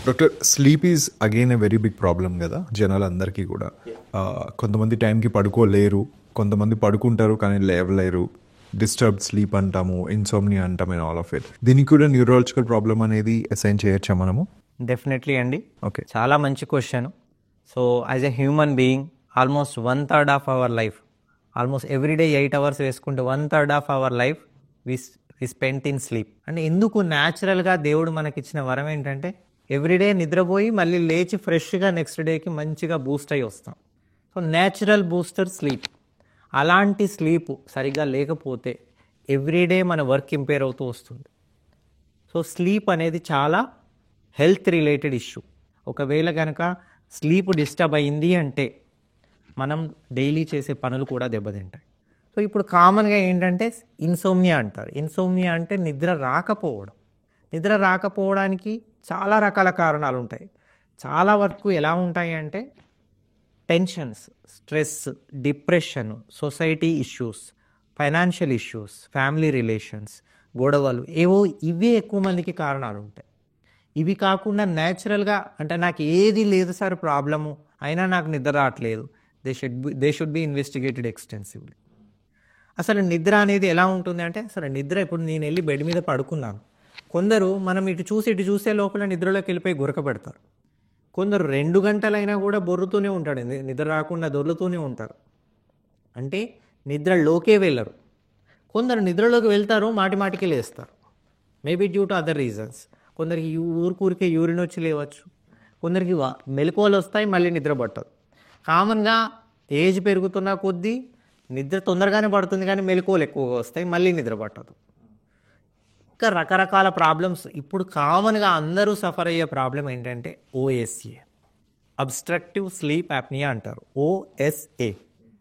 Doctor, sleep is again a very big problem కదా జనాలందరికీ కూడా. కొంతమంది టైంకి పడుకోలేరు, కొంతమంది పడుకుంటారు కానీ లేవలేరు. డిస్టర్బ్డ్ స్లీప్ అంటాము, ఇన్సోమ్నియా అంటాము, అండ్ ఆల్ ఆఫ్ ఇట్. దీనికి కూడా న్యూరలాజికల్ ప్రాబ్లం అనేది అసైన్ చేయొచ్చా మనము? డెఫినెట్లీ అండి. ఓకే, చాలా మంచి question. So as a human being almost 1/3 of our life, almost every day 8 hours వేసుకుంటే 1/3 of our life we spent in sleep. అంటే ఎందుకు న్యాచురల్గా దేవుడు మనకిచ్చిన వరం ఏంటంటే ఎవ్రీడే నిద్రపోయి మళ్ళీ లేచి ఫ్రెష్గా నెక్స్ట్ డేకి మంచిగా బూస్ట్ అయ్యి వస్తాం. So natural booster sleep. అలాంటి స్లీప్ సరిగ్గా లేకపోతే ఎవ్రీడే మన వర్క్ ఇంపేర్ అవుతూ వస్తుంది. సో స్లీప్ అనేది చాలా హెల్త్ రిలేటెడ్ ఇష్యూ. ఒకవేళ కనుక స్లీప్ డిస్టర్బ్ అయింది అంటే మనం డైలీ చేసే పనులు కూడా దెబ్బతింటాయి. సో ఇప్పుడు కామన్గా ఏంటంటే ఇన్సోమ్నియా అంటారు. ఇన్సోమ్నియా అంటే నిద్ర రాకపోవడం. నిద్ర రాకపోవడానికి చాలా రకాల కారణాలు ఉంటాయి. చాలా వరకు ఎలా ఉంటాయి అంటే tensions, stress, depression, society issues, financial issues, family relations, గొడవలు, ఏవో ఇవే ఎక్కువ మందికి కారణాలు ఉంటాయి. ఇవి కాకుండా న్యాచురల్గా అంటే నాకు ఏది లేదు సార్ ప్రాబ్లము, అయినా నాకు నిద్ర రావట్లేదు, they should be investigated extensively. అసలు నిద్ర అనేది ఎలా ఉంటుంది అంటే, అసలు నిద్ర ఇప్పుడు నేను వెళ్ళి బెడ్ మీద పడుకున్నాను, కొందరు మనం ఇటు చూసే లోపల నిద్రలోకి వెళ్ళిపోయి గురక పెడతారు. కొందరు 2 గంటలైనా కూడా బొర్రుతూనే ఉంటాడు, నిద్ర రాకుండా దొర్లుతూనే ఉంటారు, అంటే నిద్రలోకే వెళ్ళరు. కొందరు నిద్రలోకి వెళ్తారు, మాటికి లేస్తారు, maybe due to other reasons. కొందరికి ఊరికే యూరిన్ వచ్చి లేవచ్చు, కొందరికి మెలకువలు వస్తాయి, మళ్ళీ నిద్ర పట్టదు. కామన్గా ఏజ్ పెరుగుతున్న కొద్దీ నిద్ర తొందరగానే పడుతుంది కానీ మెలకువలు ఎక్కువగా వస్తాయి, మళ్ళీ నిద్ర పట్టదు. ఇంకా రకరకాల ప్రాబ్లమ్స్. ఇప్పుడు కామన్గా అందరూ సఫర్ అయ్యే ప్రాబ్లం ఏంటంటే ఓఎస్ఏ, అబ్స్ట్రక్టివ్ స్లీప్ యాప్నియా అంటారు. ఓఎస్ఏ,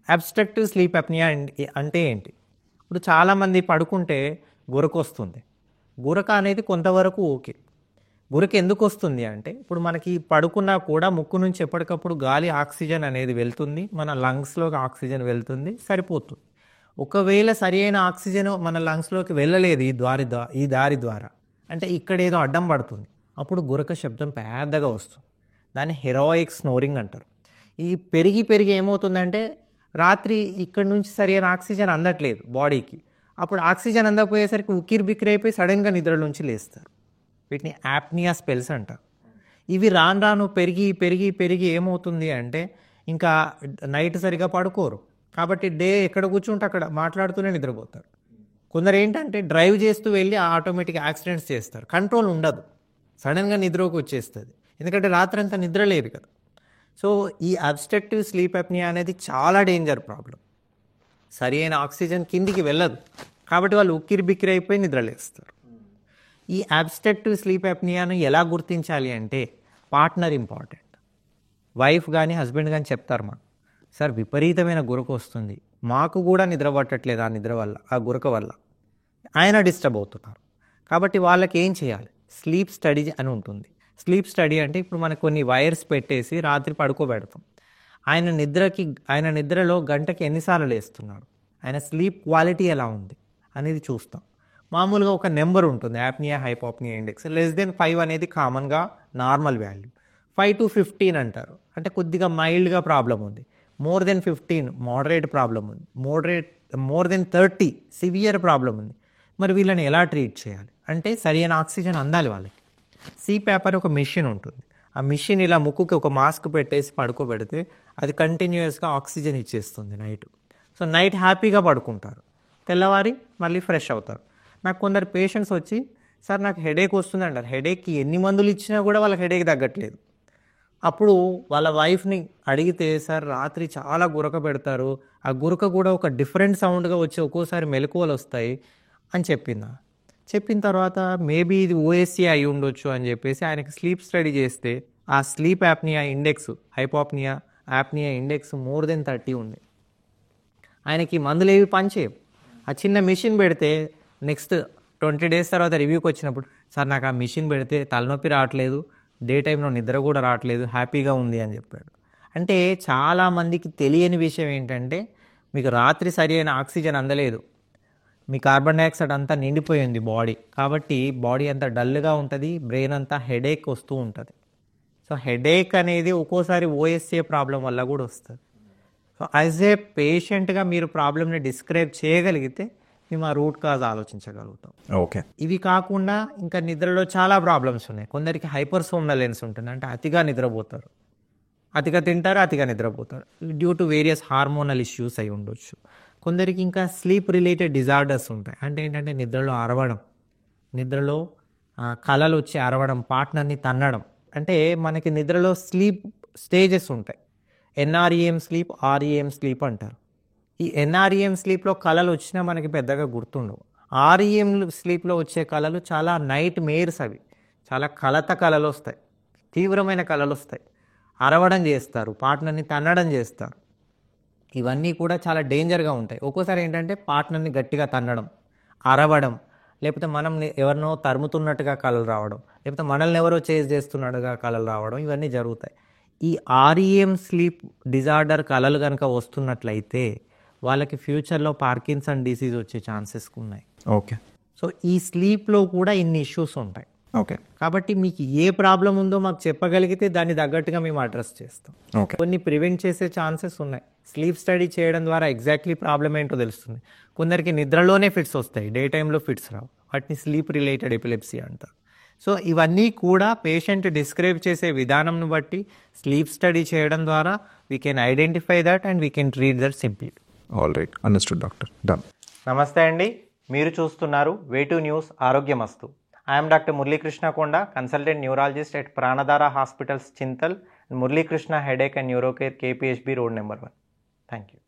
అబ్స్ట్రక్టివ్ స్లీప్ యాప్నియా అంటే ఏంటి? ఇప్పుడు చాలామంది పడుకుంటే గురక వస్తుంది. గురక అనేది కొంతవరకు ఓకే. గురక ఎందుకు వస్తుంది అంటే, ఇప్పుడు మనకి పడుకున్నా కూడా ముక్కు నుంచి ఎప్పటికప్పుడు గాలి, ఆక్సిజన్ అనేది వెళ్తుంది, మన లంగ్స్లోకి ఆక్సిజన్ వెళ్తుంది, సరిపోతుంది. ఒకవేళ సరి అయిన ఆక్సిజన్ మన లంగ్స్లోకి వెళ్ళలేదు ఈ దారి ద్వారా అంటే ఇక్కడ ఏదో అడ్డం పడుతుంది, అప్పుడు గురక శబ్దం పెద్దగా వస్తుంది. దాన్ని హెరాయిక్ స్నోరింగ్ అంటారు. ఈ పెరిగి ఏమవుతుందంటే రాత్రి ఇక్కడ నుంచి సరి అయిన ఆక్సిజన్ అందట్లేదు బాడీకి, అప్పుడు ఆక్సిజన్ అందకపోయేసరికి ఉక్కిరిబిక్కిరైపోయి సడన్గా నిద్రలోంచి లేస్తారు. వీటిని యాప్నియా స్పెల్స్ అంటారు. ఇవి రాను పెరిగి ఏమవుతుంది అంటే ఇంకా నైట్ సరిగా పడుకోరు, కాబట్టి డే ఎక్కడ కూర్చుంటే అక్కడ మాట్లాడుతూనే నిద్రపోతారు. కొందరు ఏంటంటే డ్రైవ్ చేస్తూ వెళ్ళి ఆటోమేటిక్ యాక్సిడెంట్స్ చేస్తారు, కంట్రోల్ ఉండదు, సడన్గా నిద్రలోకి వచ్చేస్తుంది, ఎందుకంటే రాత్రంతా నిద్ర లేదు కదా. సో ఈ అబ్స్ట్రక్టివ్ స్లీప్ అప్నియా అనేది చాలా డేంజర్ ప్రాబ్లం. సరి అయిన ఆక్సిజన్ కిందికి వెళ్ళదు, కాబట్టి వాళ్ళు ఉక్కిరిబిక్కిరి అయిపోయి నిద్రలేస్తారు. ఈ అబ్స్ట్రక్టివ్ స్లీప్ అప్నియాను ఎలా గుర్తించాలి అంటే పార్ట్నర్ ఇంపార్టెంట్. వైఫ్ కానీ హస్బెండ్ కానీ చెప్తారు మాకు, సార్ విపరీతమైన గురక వస్తుంది, మాకు కూడా నిద్ర పట్టట్లేదు, ఆ గురక వల్ల ఆయన డిస్టర్బ్ అవుతున్నారు. కాబట్టి వాళ్ళకి ఏం చేయాలి? స్లీప్ స్టడీ అని ఉంటుంది. స్లీప్ స్టడీ అంటే ఇప్పుడు మనకు కొన్ని వైర్స్ పెట్టేసి రాత్రి పడుకోబెడతాం. ఆయన నిద్రలో గంటకి ఎన్నిసార్లు లేస్తున్నాడు, ఆయన స్లీప్ క్వాలిటీ ఎలా ఉంది అనేది చూస్తాం. మామూలుగా ఒక నెంబర్ ఉంటుంది, యాప్నియా హైపోప్నియా ఇండెక్స్. <5 అనేది కామన్గా నార్మల్ వాల్యూ. 5 to 15 అంటారు, అంటే కొద్దిగా మైల్డ్గా ప్రాబ్లం ఉంది. more than 15 మోడరేట్ ప్రాబ్లం ఉంది. more than 30 సివియర్ ప్రాబ్లం ఉంది. మరి వీళ్ళని ఎలా ట్రీట్ చేయాలి అంటే సరైన ఆక్సిజన్ అందాలి వాళ్ళకి. CPAP అని ఒక మిషన్ ఉంటుంది. ఆ మిషన్ ఇలా ముక్కుకి ఒక మాస్క్ పెట్టేసి పడుకోబెడితే అది కంటిన్యూస్గా ఆక్సిజన్ ఇచ్చేస్తుంది నైట్. సో నైట్ హ్యాపీగా పడుకుంటారు, తెల్లవారి మళ్ళీ ఫ్రెష్ అవుతారు. నాకు కొందరు పేషెంట్స్ వచ్చి, సార్ నాకు హెడేక్ వస్తుంది అంటారు. హెడేక్కి ఎన్ని మందులు ఇచ్చినా కూడా వాళ్ళకి హెడేక్ తగ్గట్లేదు. అప్పుడు వాళ్ళ వైఫ్ని అడిగితే, సార్ రాత్రి చాలా గురక పెడతారు, ఆ గురక కూడా ఒక డిఫరెంట్ సౌండ్గా వచ్చి ఒక్కోసారి మెలకువలు వస్తాయి అని చెప్పిన తర్వాత మేబీ ఇది ఓఎస్సీ అయి ఉండొచ్చు అని చెప్పేసి ఆయనకి స్లీప్ స్టడీ చేస్తే ఆ sleep apnea index, hypopnea apnea index more than 30 ఉంది. ఆయనకి మందులు ఏవి పనిచేయవు. ఆ చిన్న మిషన్ పెడితే నెక్స్ట్ 20 days తర్వాత రివ్యూకి వచ్చినప్పుడు, సార్ నాకు ఆ మిషన్ పెడితే తలనొప్పి రావట్లేదు, డే టైంలో నిద్ర కూడా రావట్లేదు, హ్యాపీగా ఉంది అని చెప్పాడు. అంటే చాలామందికి తెలియని విషయం ఏంటంటే, మీకు రాత్రి సరి అయిన ఆక్సిజన్ అందలేదు, మీ కార్బన్ డైఆక్సైడ్ అంతా నిండిపోయింది బాడీ, కాబట్టి బాడీ అంతా డల్గా ఉంటుంది, బ్రెయిన్ అంతా హెడేక్ వస్తూ ఉంటుంది. సో హెడేక్ అనేది ఒక్కోసారి ఓఎస్ఏ ప్రాబ్లం వల్ల కూడా వస్తుంది. సో యాజ్ ఏ పేషెంట్గా మీరు ప్రాబ్లమ్ని డిస్క్రైబ్ చేయగలిగితే మేము ఆ రూట్ కాజ్ ఆలోచించగలుగుతాం. ఓకే. ఇవి కాకుండా ఇంకా నిద్రలో చాలా ప్రాబ్లమ్స్ ఉన్నాయి. కొందరికి హైపర్ సోమ్నలెన్స్ ఉంటుంది, అంటే అతిగా నిద్రపోతారు, అతిగా తింటారు, అతిగా నిద్రపోతారు, due to various hormonal issues అయి ఉండొచ్చు. కొందరికి ఇంకా స్లీప్ రిలేటెడ్ డిజార్డర్స్ ఉంటాయి, అంటే ఏంటంటే నిద్రలో అరవడం, నిద్రలో కలలు వచ్చి అరవడం, పార్ట్నర్ని తన్నడం. అంటే మనకి నిద్రలో స్లీప్ స్టేజెస్ ఉంటాయి. ఎన్ఆర్ఈఎం స్లీప్, ఆర్ఈఎం స్లీప్ అంటారు. ఈ ఎన్ఆర్ఈఎం స్లీప్లో కళలు వచ్చినా మనకి పెద్దగా గుర్తుండవు. ఆర్ఈఎం స్లీప్లో వచ్చే కళలు చాలా నైట్ మేర్స్, అవి చాలా కలత కళలు వస్తాయి, తీవ్రమైన కళలు వస్తాయి, అరవడం చేస్తారు, పార్ట్నర్ని తన్నడం చేస్తారు. ఇవన్నీ కూడా చాలా డేంజర్గా ఉంటాయి. ఒక్కోసారి ఏంటంటే పార్ట్నర్ని గట్టిగా తన్నడం, అరవడం, లేకపోతే మనం ఎవరినో తరుముతున్నట్టుగా కళలు రావడం, లేకపోతే మనల్ని ఎవరో చేజ్ చేస్తున్నట్టుగా కళలు రావడం, ఇవన్నీ జరుగుతాయి. ఈ ఆర్ఈఎం స్లీప్ డిజార్డర్ కళలు కనుక వస్తున్నట్లయితే వాళ్ళకి ఫ్యూచర్లో పార్కిన్సన్ డిసీజ్ వచ్చే ఛాన్సెస్ ఉన్నాయి. ఓకే. సో ఈ స్లీప్లో కూడా ఇన్ని ఇష్యూస్ ఉంటాయి. ఓకే. కాబట్టి మీకు ఏ ప్రాబ్లం ఉందో మాకు చెప్పగలిగితే దాన్ని తగ్గట్టుగా మేము అడ్రస్ చేస్తాం. ఓకే. కొన్ని ప్రివెంట్ చేసే ఛాన్సెస్ ఉన్నాయి. స్లీప్ స్టడీ చేయడం ద్వారా ఎగ్జాక్ట్లీ ప్రాబ్లం ఏంటో తెలుస్తుంది. కొందరికి నిద్రలోనే ఫిట్స్ వస్తాయి, డే టైంలో ఫిట్స్ రావు, వాటిని స్లీప్ రిలేటెడ్ ఎపిలెప్సీ అంటారు. సో ఇవన్నీ కూడా పేషెంట్ డిస్క్రైబ్ చేసే విధానంను బట్టి స్లీప్ స్టడీ చేయడం ద్వారా we can identify that and we can treat that simply. All right, understood doctor. Done. నమస్తే అండి, మీరు చూస్తున్నారు వేటు న్యూస్ ఆరోగ్యమస్తు. I'm doctor Muralikrishna Konda, consultant neurologist at Pranadhara hospitals Chintal, Muralikrishna headache and neurocare, KPHB road number 1. Thank you.